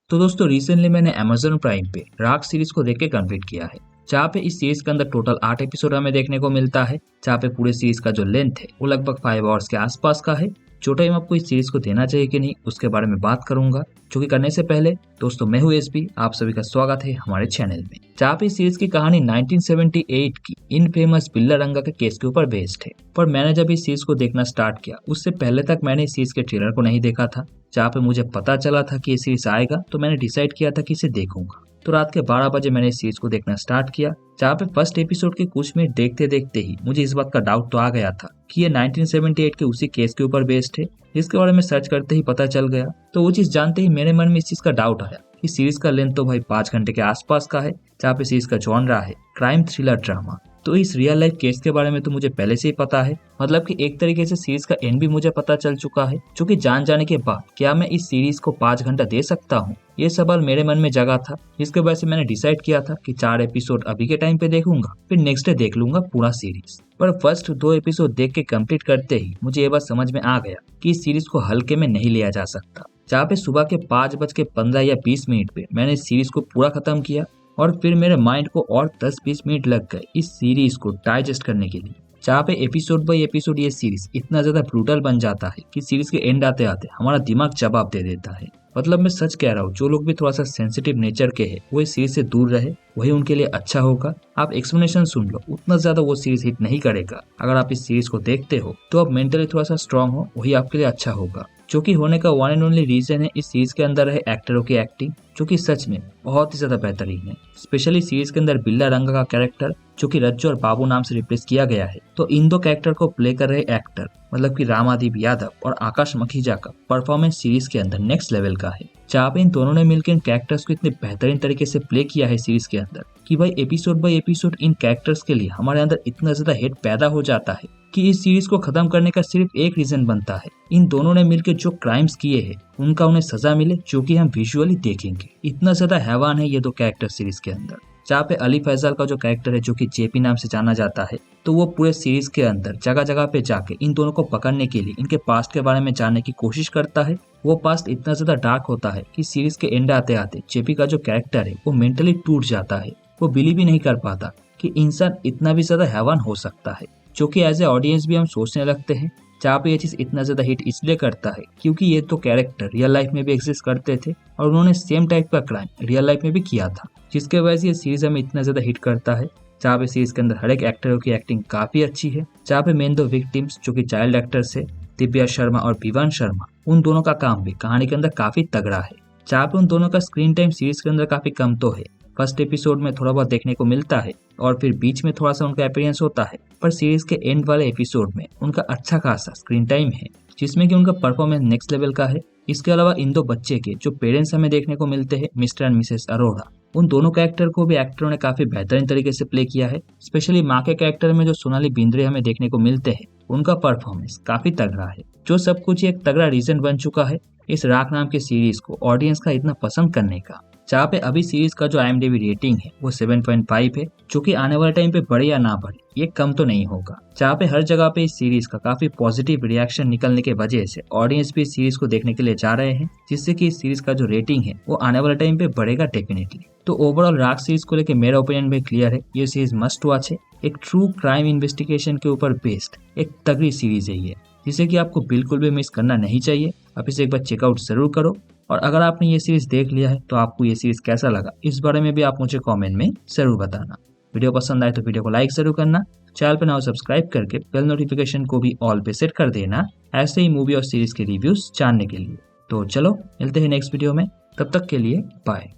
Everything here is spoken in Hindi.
तो दोस्तों रिसेंटली मैंने Amazon प्राइम पे राग सीरीज को देख के कंप्लीट किया है, जहाँ पे इस सीरीज के अंदर टोटल 8 एपिसोड हमें देखने को मिलता है, जहाँ पे पूरे सीरीज का जो लेंथ है वो लगभग 5 आवर्स के आसपास का है। जो टाइम आपको इस सीरीज को देना चाहिए कि नहीं उसके बारे में बात करूंगा। जो कि करने से पहले दोस्तों मैं हूँ एसपी, आप सभी का स्वागत है हमारे चैनल में, जहाँ पे इस सीरीज की कहानी 1978 की इन फेमस बिल्ला रंगा के केस के ऊपर बेस्ड है। पर मैंने जब इस सीरीज को देखना स्टार्ट किया उससे पहले तक मैंने इस सीरीज के ट्रेलर को नहीं देखा था। जहाँ पे मुझे पता चला था कि ये सीरीज आएगा तो मैंने डिसाइड किया था कि इसे देखूंगा। तो रात के 12 बजे मैंने इस सीरीज को देखना स्टार्ट किया, जहाँ पे फर्स्ट एपिसोड के कुछ मिनट देखते देखते ही मुझे इस बात का डाउट तो आ गया था कि ये 1978 के उसी केस के ऊपर बेस्ड है। इसके बारे में सर्च करते ही पता चल गया। तो वो चीज जानते ही मेरे मन में इस चीज का डाउट आया कि सीरीज का लेंथ तो भाई 5 घंटे के आसपास का है, जहाँ पे सीरीज का जॉनरा है क्राइम थ्रिलर ड्रामा। तो इस रियल लाइफ केस के बारे में तो मुझे पहले से ही पता है, मतलब कि एक तरीके से सीरीज का एंड भी मुझे पता चल चुका है। जो कि जान जाने के बाद क्या मैं इस सीरीज को 5 घंटा दे सकता हूँ, ये सवाल मेरे मन में जगा था। जिसके वजह से मैंने डिसाइड किया था कि 4 एपिसोड अभी के टाइम पे देखूंगा, फिर नेक्स्ट डे देख लूंगा पूरा सीरीज। पर फर्स्ट 2 एपिसोड देख के कंप्लीट करते ही मुझे ये बात समझ में आ गया कि इस सीरीज को हल्के में नहीं लिया जा सकता। जहाँ पे सुबह के 5:15 या 20 मिनट पे मैंने इस सीरीज को पूरा खत्म किया और फिर मेरे माइंड को और 10-20 मिनट लग गए इस सीरीज को डाइजेस्ट करने के लिए। जहाँ पे एपिसोड बाय एपिसोड ये सीरीज इतना ज्यादा ब्रूटल बन जाता है कि सीरीज के एंड आते आते हमारा दिमाग जवाब दे देता है। मतलब मैं सच कह रहा हूँ, जो लोग भी थोड़ा सा सेंसिटिव नेचर के हैं वो इस सीरीज से दूर रहे, वही उनके लिए अच्छा होगा। आप एक्सप्लेनेशन सुन लो, उतना ज्यादा वो सीरीज हिट नहीं करेगा। अगर आप इस सीरीज को देखते हो तो आप मेंटली थोड़ा सा स्ट्रांग हो, वही आपके लिए अच्छा होगा। जो कि होने का वन एंड ओनली रीजन है इस सीरीज के अंदर है एक्टरों की एक्टिंग, जो कि सच में बहुत ही ज्यादा बेहतरीन है। स्पेशली सीरीज के अंदर बिल्ला रंगा का कैरेक्टर जो कि रज्जू और बाबू नाम से रिप्लेस किया गया है, तो इन दो कैरेक्टर को प्ले कर रहे एक्टर मतलब कि रामादीप यादव और आकाश मखीजा का परफॉर्मेंस सीरीज के अंदर नेक्स्ट लेवल का है। जहाँ पे इन दोनों ने मिलकर इन कैरेक्टर्स को इतने बेहतरीन तरीके से प्ले किया है सीरीज के अंदर कि भाई episode by episode in characters के लिए हमारे अंदर इतना ज्यादा हेट पैदा हो जाता है कि इस सीरीज को खत्म करने का सिर्फ एक रीजन बनता है, इन दोनों ने मिलकर जो क्राइम्स किए हैं उनका उन्हें सजा मिले, जो कि हम विजुअली देखेंगे। इतना ज्यादा हैवान है ये दो कैरेक्टर सीरीज के अंदर। जहाँ पे अली फैजल का जो कैरेक्टर है जो कि जेपी नाम से जाना जाता है, तो वो पूरे सीरीज के अंदर जगह जगह पे जाके इन दोनों को पकड़ने के लिए इनके पास्ट के बारे में जानने की कोशिश करता है। वो पास्ट इतना ज्यादा डार्क होता है कि सीरीज के एंड आते आते जेपी का जो कैरेक्टर है वो मेंटली टूट जाता है। वो बिलीव ही नहीं कर पाता कि इंसान इतना भी ज्यादा हैवान हो सकता है। जो कि एज ए ऑडियंस भी हम सोचने लगते हैं। जहाँ पे ये चीज इतना ज्यादा हिट इसलिए करता है क्योंकि ये तो कैरेक्टर रियल लाइफ में भी एग्जिस्ट करते थे और उन्होंने सेम टाइप का क्राइम रियल लाइफ में भी किया था, जिसके वजह से ये सीरीज हमें इतना ज्यादा हिट करता है। जहाँ पे सीरीज के अंदर हर एक एक्टरों की एक्टिंग काफी अच्छी है। जहाँ पे मेन दो विक्टिम्स जो कि चाइल्ड एक्टर्स है, दिव्या शर्मा और विवान शर्मा, उन दोनों का काम भी कहानी के अंदर काफी तगड़ा है। जहाँ पे उन दोनों का स्क्रीन टाइम सीरीज के अंदर काफी कम तो है, फर्स्ट एपिसोड में थोड़ा बहुत देखने को मिलता है और फिर बीच में थोड़ा सा उनका अपीयरेंस होता है, पर सीरीज के एंड वाले एपिसोड में उनका अच्छा खासा स्क्रीन टाइम है, जिसमें कि उनका परफॉर्मेंस नेक्स्ट लेवल का है। इसके अलावा इन दो बच्चे के जो पेरेंट्स हमें देखने को मिलते हैं, मिस्टर एंड मिसेस अरोड़ा, उन दोनों कैरेक्टर को भी एक्टरों ने काफी बेहतरीन तरीके से प्ले किया है। स्पेशली माँ के कैरेक्टर में जो सोनाली बिंद्रे हमें देखने को मिलते हैं, उनका परफॉर्मेंस काफी तगड़ा है। जो सब कुछ एक तगड़ा रीजन बन चुका है इस राख नाम के सीरीज को ऑडियंस का इतना पसंद करने का। जहाँ पे अभी सीरीज का जो IMDb रेटिंग है वो 7.5 है, जो कि आने वाले टाइम पे बढ़े या ना बढ़े ये कम तो नहीं होगा। जहाँ पे हर जगह पे इस सीरीज का काफी पॉजिटिव रिएक्शन निकलने के वजह से ऑडियंस भी इस सीरीज को देखने के लिए जा रहे हैं, जिससे कि इस सीरीज का जो रेटिंग है वो आने वाले टाइम पे बढ़ेगा डेफिनेटली। तो ओवरऑल राग सीरीज को लेकर मेरा ओपिनियन भी क्लियर है, ये सीरीज मस्ट वॉच है। एक ट्रू क्राइम इन्वेस्टिगेशन के ऊपर बेस्ड एक तगड़ी सीरीज है ये, जिसे कि आपको बिल्कुल भी मिस करना नहीं चाहिए। आप इसे एक बार चेकआउट जरूर करो। और अगर आपने ये सीरीज देख लिया है तो आपको ये सीरीज कैसा लगा इस बारे में भी आप मुझे कमेंट में जरूर बताना। वीडियो पसंद आए तो वीडियो को लाइक जरूर करना, चैनल पर नाउ सब्सक्राइब करके बेल नोटिफिकेशन को भी ऑल पे सेट कर देना, ऐसे ही मूवी और सीरीज के रिव्यूज जानने के लिए। तो चलो मिलते हैं नेक्स्ट वीडियो में, तब तक के लिए बाय।